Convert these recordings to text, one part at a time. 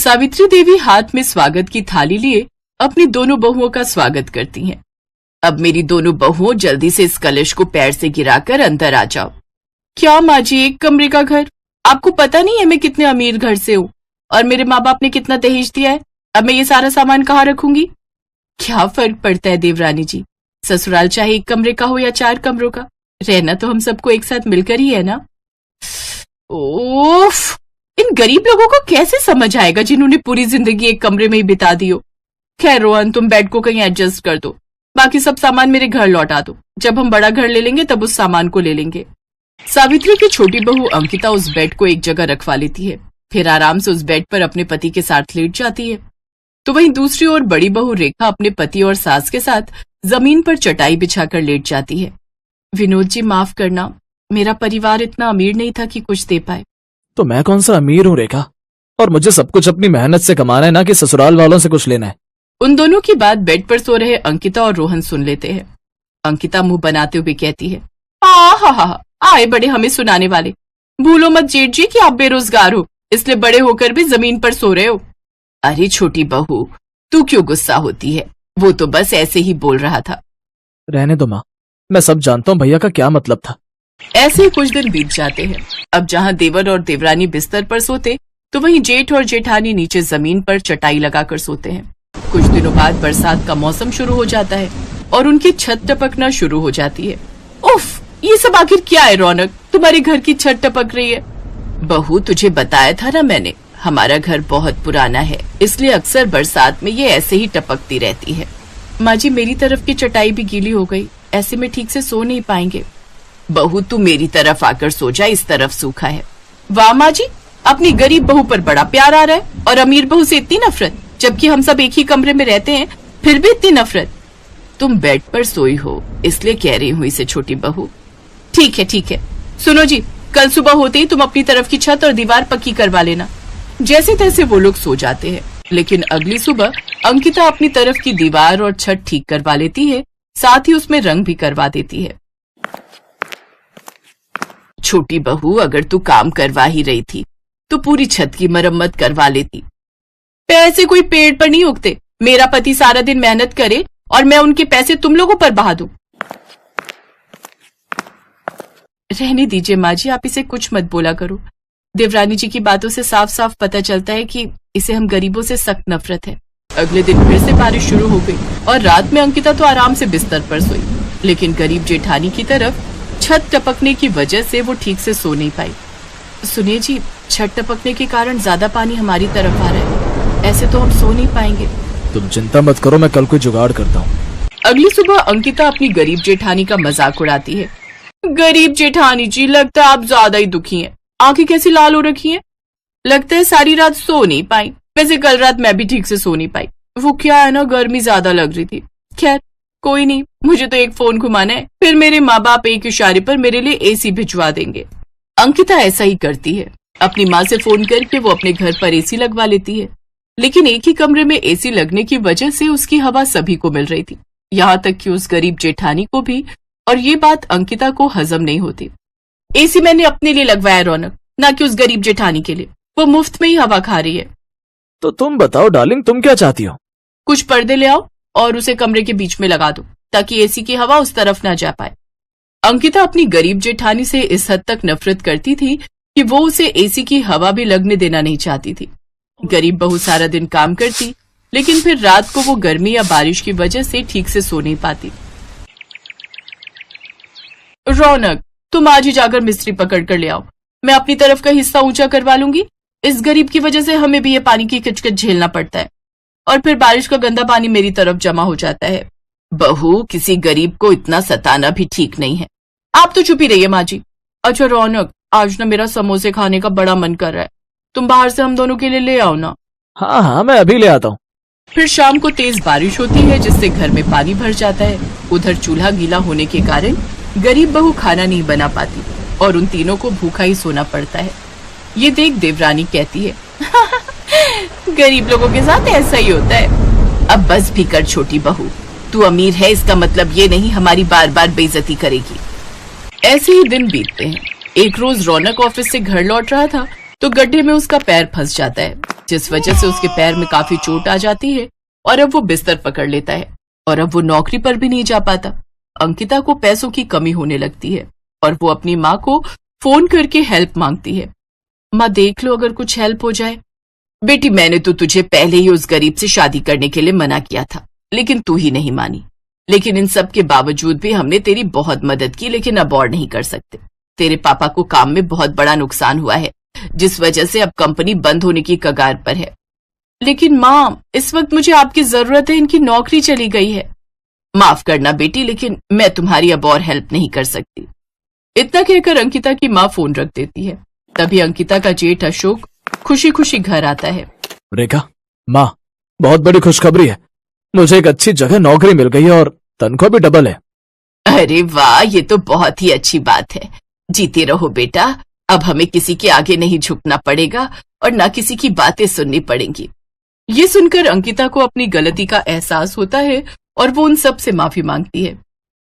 सावित्री देवी हाथ में स्वागत की थाली लिए अपनी दोनों बहुओं का स्वागत करती हैं। अब मेरी दोनों बहुओं जल्दी से इस कलश को पैर से गिराकर अंदर आ जाओ। क्या माँ जी, एक कमरे का घर? आपको पता नहीं है मैं कितने अमीर घर से हूँ और मेरे माँ बाप ने कितना दहेज दिया है। अब मैं ये सारा सामान कहाँ रखूंगी? क्या फर्क पड़ता है देवरानी जी, ससुराल चाहे एक कमरे का हो या 4 कमरों का, रहना तो हम सबको एक साथ मिलकर ही है ना। ओफ, इन गरीब लोगों को कैसे समझ आएगा जिन्होंने पूरी जिंदगी एक कमरे में ही बिता दी हो। खैर रोहन, तुम बेड को कहीं एडजस्ट कर दो, बाकी सब सामान मेरे घर लौटा दो। जब हम बड़ा घर ले लेंगे तब उस सामान को ले लेंगे। सावित्री की छोटी बहू अंकिता उस बेड को एक जगह रखवा लेती है, फिर आराम से उस बेड पर अपने पति के साथ लेट जाती है। तो वहीं दूसरी ओर बड़ी बहू रेखा अपने पति और सास के साथ जमीन पर चटाई बिछाकर लेट जाती है। विनोद जी, माफ करना, मेरा परिवार इतना अमीर नहीं था कि कुछ दे पाए। तो मैं कौन सा अमीर हूँ रेखा, और मुझे सब कुछ अपनी मेहनत से कमाना है, ना कि ससुराल वालों से कुछ लेना है। उन दोनों की बात बेड पर सो रहे अंकिता और रोहन सुन लेते हैं। अंकिता मुंह बनाते हुए कहती है, हा आए बड़े हमें सुनाने वाले। भूलो मत जेठ जी कि आप बेरोजगार हो, इसलिए बड़े होकर भी जमीन पर सो रहे हो। अरे छोटी बहू, तू क्यों गुस्सा होती है, वो तो बस ऐसे ही बोल रहा था। रहने दो माँ, मैं सब जानता हूँ भैया का क्या मतलब था। ऐसे ही कुछ दिन बीत जाते हैं। अब जहाँ देवर और देवरानी बिस्तर पर सोते, तो वहीं जेठ और जेठानी नीचे जमीन पर चटाई लगाकर सोते हैं। कुछ दिनों बाद बरसात का मौसम शुरू हो जाता है और उनकी छत टपकना शुरू हो जाती है। उफ, ये सब आखिर क्या है रौनक, तुम्हारे घर की छत टपक रही है। बहू, तुझे बताया था ना मैंने, हमारा घर बहुत पुराना है, इसलिए अक्सर बरसात में ये ऐसे ही टपकती रहती है। माँ जी, मेरी तरफ की चटाई भी गीली हो गई, ऐसे में ठीक से सो नहीं पाएंगे। बहू, तू मेरी तरफ आकर सो जा, इस तरफ सूखा है। वाह माँ जी, अपनी गरीब बहू पर बड़ा प्यार आ रहा है और अमीर बहू से इतनी नफरत, जबकि हम सब एक ही कमरे में रहते हैं, फिर भी इतनी नफरत। तुम बेड पर सोई हो इसलिए कह रही हूँ इसे छोटी बहू। ठीक है, सुनो जी, कल सुबह होते ही तुम अपनी तरफ की छत और दीवार पक्की करवा लेना। जैसे तैसे वो लोग सो जाते हैं, लेकिन अगली सुबह अंकिता अपनी तरफ की दीवार और छत ठीक करवा लेती है, साथ ही उसमें रंग भी करवा देती है। छोटी बहू, अगर तू काम करवा ही रही थी तो पूरी छत की मरम्मत करवा लेती। पैसे कोई पेड़ पर नहीं उगते, मेरा पति सारा दिन मेहनत करे और मैं उनके पैसे तुम लोगों पर बहा दूं। रहने दीजिए माँ जी, आप इसे कुछ मत बोला करो। देवरानी जी की बातों से साफ साफ पता चलता है कि इसे हम गरीबों से सख्त नफरत है। अगले दिन फिर से बारिश शुरू हो गई और रात में अंकिता तो आराम से बिस्तर पर सोई, लेकिन गरीब जेठानी की तरफ छत टपकने की वजह से वो ठीक से सो नहीं पाई। सुनिए जी, छत टपकने के कारण ज्यादा पानी हमारी तरफ आ रहा है, ऐसे तो हम सो नहीं पाएंगे। तुम चिंता मत करो, मैं कल कोई जुगाड़ करता हूँ। अगली सुबह अंकिता अपनी गरीब जेठानी का मजाक उड़ाती है। गरीब जेठानी जी, लगता है आप ज्यादा ही दुखी हैं, आंखें कैसी लाल हो रखी हैं, लगता है सारी रात सो नहीं पाई। वैसे कल रात मैं भी ठीक से सो नहीं पाई, वो क्या है ना, गर्मी ज्यादा लग रही थी। खैर कोई नहीं, मुझे तो एक फोन घुमाना है, फिर मेरे माँ बाप एक इशारे पर मेरे लिए एसी भिजवा देंगे। अंकिता ऐसा ही करती है, अपनी माँ से फोन करके वो अपने घर पर एसी लगवा लेती है, लेकिन एक ही कमरे में एसी लगने की वजह से उसकी हवा सभी को मिल रही थी, यहाँ तक कि उस गरीब जेठानी को भी, और ये बात अंकिता को हजम नहीं होती। एसी मैंने अपने लिए लगवाया रौनक, ना कि उस गरीब जेठानी के लिए, वो मुफ्त में ही हवा खा रही है। तो तुम बताओ डार्लिंग, तुम क्या चाहती हो? कुछ पर्दे ले आओ और उसे कमरे के बीच में लगा दो, ताकि एसी की हवा उस तरफ ना जा पाए। अंकिता अपनी गरीब जेठानी से इस हद तक नफरत करती थी कि वो उसे एसी की हवा भी लगने देना नहीं चाहती थी। गरीब बहू सारा दिन काम करती, लेकिन फिर रात को वो गर्मी या बारिश की वजह से ठीक से सो नहीं पाती। रौनक, तुम आज ही जाकर मिस्त्री पकड़ कर ले आओ, मैं अपनी तरफ का हिस्सा ऊंचा करवा लूंगी। इस गरीब की वजह से हमें भी ये पानी की किचकिच झेलना पड़ता है और फिर बारिश का गंदा पानी मेरी तरफ जमा हो जाता है। बहू, किसी गरीब को इतना सताना भी ठीक नहीं है। आप तो चुप ही रहिए माँ जी। अच्छा रौनक, आज ना मेरा समोसे खाने का बड़ा मन कर रहा है, तुम बाहर से हम दोनों के लिए ले आओ ना। हाँ, मैं अभी ले आता हूँ। फिर शाम को तेज बारिश होती है, जिससे घर में पानी भर जाता है। उधर चूल्हा गीला होने के कारण गरीब बहू खाना नहीं बना पाती और उन तीनों को भूखा ही सोना पड़ता है। ये देख देवरानी कहती है, गरीब लोगों के साथ ऐसा ही होता है। अब बस भी कर छोटी बहू, तू अमीर है इसका मतलब ये नहीं हमारी बार बार बेइज्जती करेगी। ऐसे ही दिन बीतते हैं। एक रोज रौनक ऑफिस से घर लौट रहा था तो गड्ढे में उसका पैर फंस जाता है, जिस वजह से उसके पैर में काफी चोट आ जाती है और अब वो बिस्तर पकड़ लेता है और अब वो नौकरी पर भी नहीं जा पाता। अंकिता को पैसों की कमी होने लगती है और वो अपनी माँ को फोन करके हेल्प मांगती है। माँ देख लो अगर कुछ हेल्प हो जाए। बेटी मैंने तो तुझे पहले ही उस गरीब से शादी करने के लिए मना किया था, लेकिन तू ही नहीं मानी। लेकिन इन सब के बावजूद भी हमने तेरी बहुत मदद की, लेकिन अब और नहीं कर सकते। तेरे पापा को काम में बहुत बड़ा नुकसान हुआ है, जिस वजह से अब कंपनी बंद होने की कगार पर है। लेकिन माँ, इस वक्त मुझे आपकी जरूरत है, इनकी नौकरी चली गई है। माफ करना बेटी, लेकिन मैं तुम्हारी अब और हेल्प नहीं कर सकती। इतना कहकर अंकिता की माँ फोन रख देती है। तभी अंकिता का जेठ अशोक खुशी खुशी घर आता है। रेखा, माँ, बहुत बड़ी खुशखबरी है। मुझे एक अच्छी जगह नौकरी मिल गई है और तनख्वाह भी डबल है। अरे वाह, ये तो बहुत ही अच्छी बात है। जीते रहो बेटा, अब हमें किसी के आगे नहीं झुकना पड़ेगा और ना किसी की बातें सुननी पड़ेंगी। ये सुनकर अंकिता को अपनी गलती का एहसास होता है और वो उन सब से माफी मांगती है।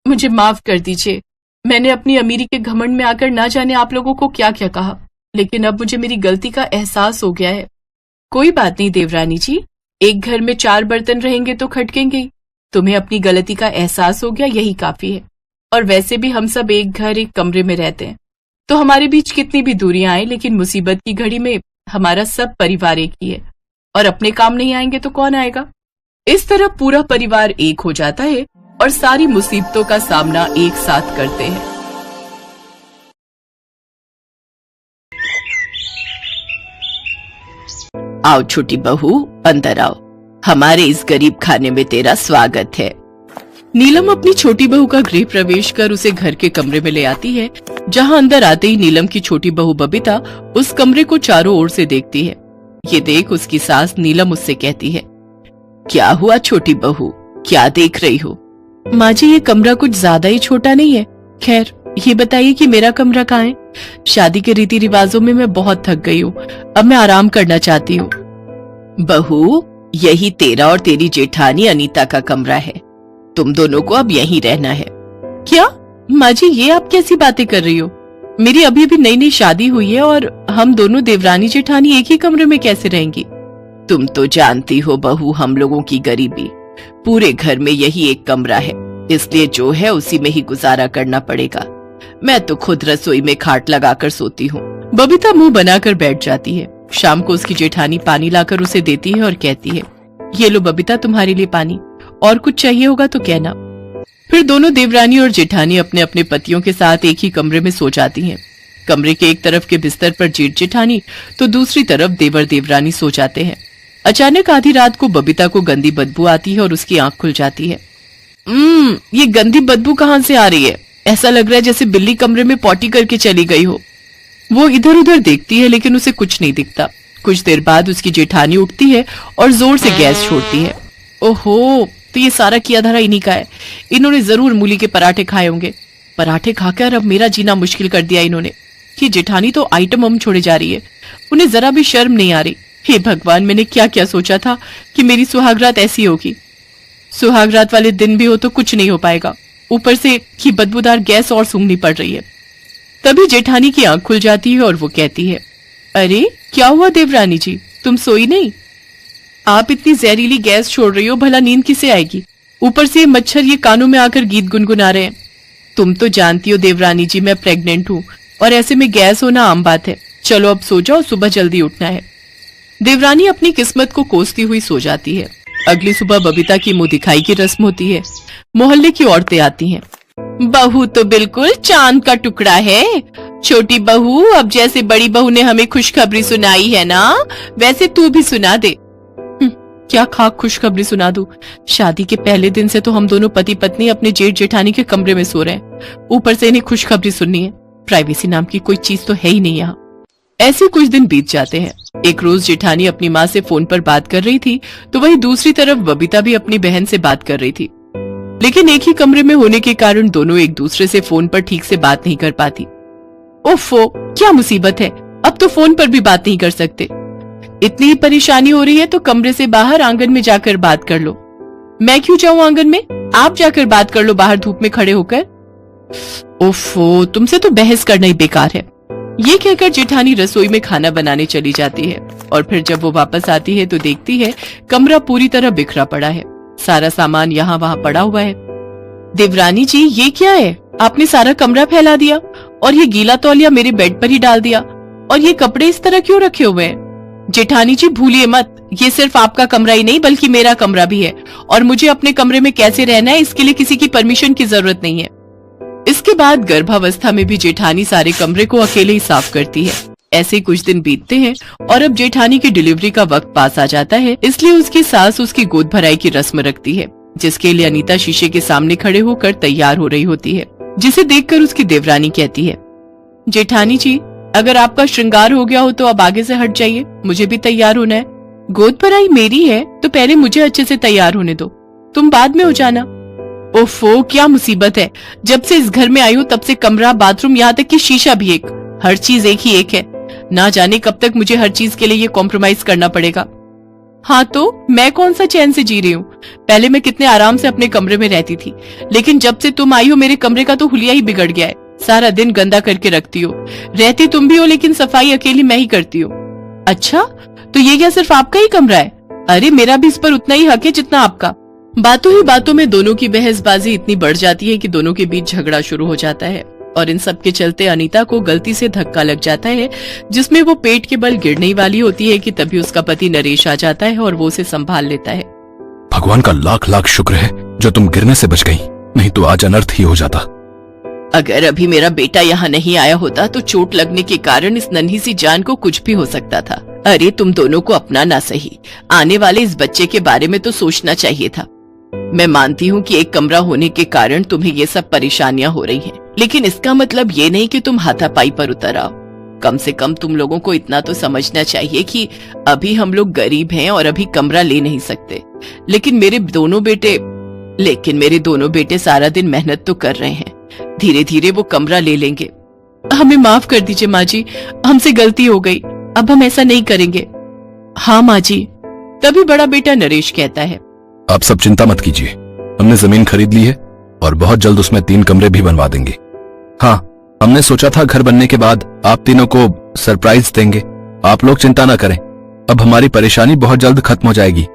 मुझे माफ कर दीजिए, मैंने अपनी अमीरी के घमंड में आकर ना जाने आप लोगों को क्या क्या कहा, लेकिन अब मुझे मेरी गलती का एहसास हो गया है। कोई बात नहीं देवरानी जी, एक घर में 4 बर्तन रहेंगे तो खटकेंगे ही। तुम्हें अपनी गलती का एहसास हो गया, यही काफी है। और वैसे भी हम सब एक घर एक कमरे में रहते हैं, तो हमारे बीच कितनी भी दूरियां आए, लेकिन मुसीबत की घड़ी में हमारा सब परिवार एक ही है। और अपने काम नहीं आएंगे तो कौन आएगा। इस तरह पूरा परिवार एक हो जाता है और सारी मुसीबतों का सामना एक साथ करते हैं। आओ छोटी बहू, अंदर आओ। हमारे इस गरीब खाने में तेरा स्वागत है। नीलम अपनी छोटी बहू का गृह प्रवेश कर उसे घर के कमरे में ले आती है, जहां अंदर आते ही नीलम की छोटी बहू बबीता उस कमरे को चारों ओर से देखती है। ये देख उसकी सास नीलम उससे कहती है, क्या हुआ छोटी बहू, क्या देख रही हो? माँ जी, ये कमरा कुछ ज्यादा ही छोटा नहीं है? खैर, ये बताइए कि मेरा कमरा कहाँ है? शादी के रीति रिवाजों में मैं बहुत थक गई हूँ, अब मैं आराम करना चाहती हूँ। बहू, यही तेरा और तेरी जेठानी अनीता का कमरा है। तुम दोनों को अब यहीं रहना है। क्या माँ जी, ये आप कैसी बातें कर रही हो? मेरी अभी अभी नई नई शादी हुई है और हम दोनों देवरानी जेठानी एक ही कमरे में कैसे रहेंगी? तुम तो जानती हो बहू, हम लोगों की गरीबी। पूरे घर में यही एक कमरा है, इसलिए जो है उसी में ही गुजारा करना पड़ेगा। मैं तो खुद रसोई में खाट लगाकर सोती हूँ। बबीता मुंह बनाकर बैठ जाती है। शाम को उसकी जेठानी पानी लाकर उसे देती है और कहती है, ये लो बबीता, तुम्हारे लिए पानी, और कुछ चाहिए होगा तो कहना। फिर दोनों देवरानी और जेठानी अपने अपने पतियों के साथ एक ही कमरे में सो जाती हैं। कमरे के एक तरफ के बिस्तर पर जेठ जेठानी तो दूसरी तरफ देवर देवरानी सो जाते हैं। अचानक आधी रात को बबीता को गंदी बदबू आती है और उसकी आंख खुल जाती है। ये गंदी बदबू कहाँ से आ रही है? ऐसा लग रहा है जैसे बिल्ली कमरे में पॉटी करके चली गई हो। वो इधर उधर देखती है, लेकिन उसे कुछ नहीं दिखता। कुछ देर बाद उसकी जेठानी उठती है और जोर से गैस छोड़ती है। ओहो, तो ये सारा किया धरा इन्हीं का है। इन्होंने जरूर मूली के पराठे खाए होंगे। पराठे खाकर अब मेरा जीना मुश्किल कर दिया इन्होंने। कि जेठानी तो आइटम हम छोड़े जा रही है, उन्हें जरा भी शर्म नहीं आ रही। हे भगवान, मैंने क्या क्या सोचा था कि मेरी सुहागरात ऐसी होगी। सुहागरात वाले दिन भी हो तो कुछ नहीं हो पाएगा, ऊपर से ये बदबूदार गैस और सूंघनी पड़ रही है। तभी जेठानी की आंख खुल जाती है और वो कहती है, अरे क्या हुआ देवरानी जी, तुम सोई नहीं? आप इतनी जहरीली गैस छोड़ रही हो, भला नींद किसे आएगी? ऊपर से ये मच्छर ये कानों में आकर गीत गुनगुना रहे हैं। तुम तो जानती हो देवरानी जी, मैं प्रेग्नेंट हूँ और ऐसे में गैस होना आम बात है। चलो अब सो जाओ, सुबह जल्दी उठना है। देवरानी अपनी किस्मत को कोसती हुई सो जाती है। अगली सुबह बबीता की मुंह दिखाई की रस्म होती है। मोहल्ले की औरतें आती हैं। बहू तो बिल्कुल चांद का टुकड़ा है। छोटी बहू, अब जैसे बड़ी बहू ने हमें खुशखबरी सुनाई है ना, वैसे तू भी सुना दे। क्या खाक खुशखबरी सुना दूं? शादी के पहले दिन से तो हम दोनों पति पत्नी अपने जेठ जेठानी के कमरे में सो रहे हैं, ऊपर से इन्हें खुशखबरी सुननी है। प्राइवेसी नाम की कोई चीज तो है ही नहीं यहाँ। ऐसे कुछ दिन बीत जाते हैं। एक रोज जेठानी अपनी माँ से फोन पर बात कर रही थी, तो वहीं दूसरी तरफ बबीता भी अपनी बहन से बात कर रही थी। लेकिन एक ही कमरे में होने के कारण दोनों एक दूसरे से फोन पर ठीक से बात नहीं कर पाती। ओफो, क्या मुसीबत है, अब तो फोन पर भी बात नहीं कर सकते। इतनी ही परेशानी हो रही है तो कमरे से बाहर आंगन में जाकर बात कर लो। मैं क्यों जाऊं आंगन में, आप जाकर बात कर लो बाहर धूप में खड़े होकर। ओफो, तुमसे तो बहस करना ही बेकार है। ये कहकर जेठानी रसोई में खाना बनाने चली जाती है। और फिर जब वो वापस आती है तो देखती है कमरा पूरी तरह बिखरा पड़ा है। सारा सामान यहाँ वहाँ पड़ा हुआ है। देवरानी जी, ये क्या है? आपने सारा कमरा फैला दिया और ये गीला तौलिया मेरे बेड पर ही डाल दिया, और ये कपड़े इस तरह क्यों रखे हुए हैं? जेठानी जी, भूलिए मत, ये सिर्फ आपका कमरा ही नहीं बल्कि मेरा कमरा भी है, और मुझे अपने कमरे में कैसे रहना है इसके लिए किसी की परमिशन की जरूरत नहीं है। इसके बाद गर्भावस्था में भी जेठानी सारे कमरे को अकेले ही साफ करती है। ऐसे कुछ दिन बीतते हैं और अब जेठानी की डिलीवरी का वक्त पास आ जाता है, इसलिए उसकी सास उसकी गोद भराई की रस्म रखती है, जिसके लिए अनीता शीशे के सामने खड़े होकर तैयार हो रही होती है, जिसे देखकर उसकी देवरानी कहती है, जेठानी जी, अगर आपका श्रृंगार हो गया हो तो अब आगे से हट जाइए, मुझे भी तैयार होना है। गोद भराई मेरी है तो पहले मुझे अच्छे से तैयार होने दो, तुम बाद में हो जाना। ओफो, क्या मुसीबत है, जब से इस घर में आई हूँ तब से कमरा, बाथरूम, यहाँ तक कि शीशा भी एक, हर चीज एक ही एक है। ना जाने कब तक मुझे हर चीज के लिए ये कॉम्प्रोमाइज करना पड़ेगा। हाँ तो मैं कौन सा चैन से जी रही हूँ? पहले मैं कितने आराम से अपने कमरे में रहती थी, लेकिन जब से तुम आई हो मेरे कमरे का तो हुलिया ही बिगड़ गया है। सारा दिन गंदा करके रखती हो, रहती तुम भी हो लेकिन सफाई अकेली मैं ही करती हूँ। अच्छा, तो ये क्या सिर्फ आपका ही कमरा है? अरे मेरा भी इस पर उतना ही हक है जितना आपका। बातों ही बातों में दोनों की बहसबाजी इतनी बढ़ जाती है कि दोनों के बीच झगड़ा शुरू हो जाता है, और इन सब के चलते अनीता को गलती से धक्का लग जाता है, जिसमें वो पेट के बल गिरने ही वाली होती है कि तभी उसका पति नरेश आ जाता है और वो उसे संभाल लेता है। भगवान का लाख लाख शुक्र है जो तुम गिरने से बच गई, नहीं तो आज अनर्थ ही हो जाता। अगर अभी मेरा बेटा यहाँ नहीं आया होता तो चोट लगने के कारण इस नन्ही सी जान को कुछ भी हो सकता था। अरे तुम दोनों को अपना ना सही, आने वाले इस बच्चे के बारे में तो सोचना चाहिए था। मैं मानती हूँ कि एक कमरा होने के कारण तुम्हें ये सब परेशानियां हो रही हैं, लेकिन इसका मतलब ये नहीं कि तुम हाथापाई पर उतर आओ। कम से कम तुम लोगों को इतना तो समझना चाहिए कि अभी हम लोग गरीब हैं और अभी कमरा ले नहीं सकते, लेकिन मेरे दोनों बेटे सारा दिन मेहनत तो कर रहे हैं, धीरे धीरे वो कमरा ले लेंगे। हमें माफ कर दीजिए माँ जी, हमसे गलती हो गई, अब हम ऐसा नहीं करेंगे। हाँ माँ जी। तभी बड़ा बेटा नरेश कहता है, आप सब चिंता मत कीजिए, हमने जमीन खरीद ली है और बहुत जल्द उसमें 3 कमरे भी बनवा देंगे। हाँ, हमने सोचा था घर बनने के बाद आप तीनों को सरप्राइज देंगे। आप लोग चिंता ना करें, अब हमारी परेशानी बहुत जल्द खत्म हो जाएगी।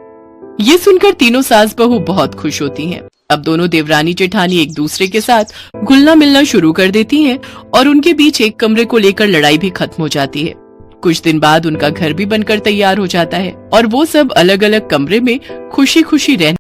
ये सुनकर तीनों सास बहू बहुत खुश होती हैं। अब दोनों देवरानी जेठानी एक दूसरे के साथ घुलना मिलना शुरू कर देती हैं और उनके बीच एक कमरे को लेकर लड़ाई भी खत्म हो जाती है। कुछ दिन बाद उनका घर भी बनकर तैयार हो जाता है और वो सब अलग अलग कमरे में खुशी खुशी रहने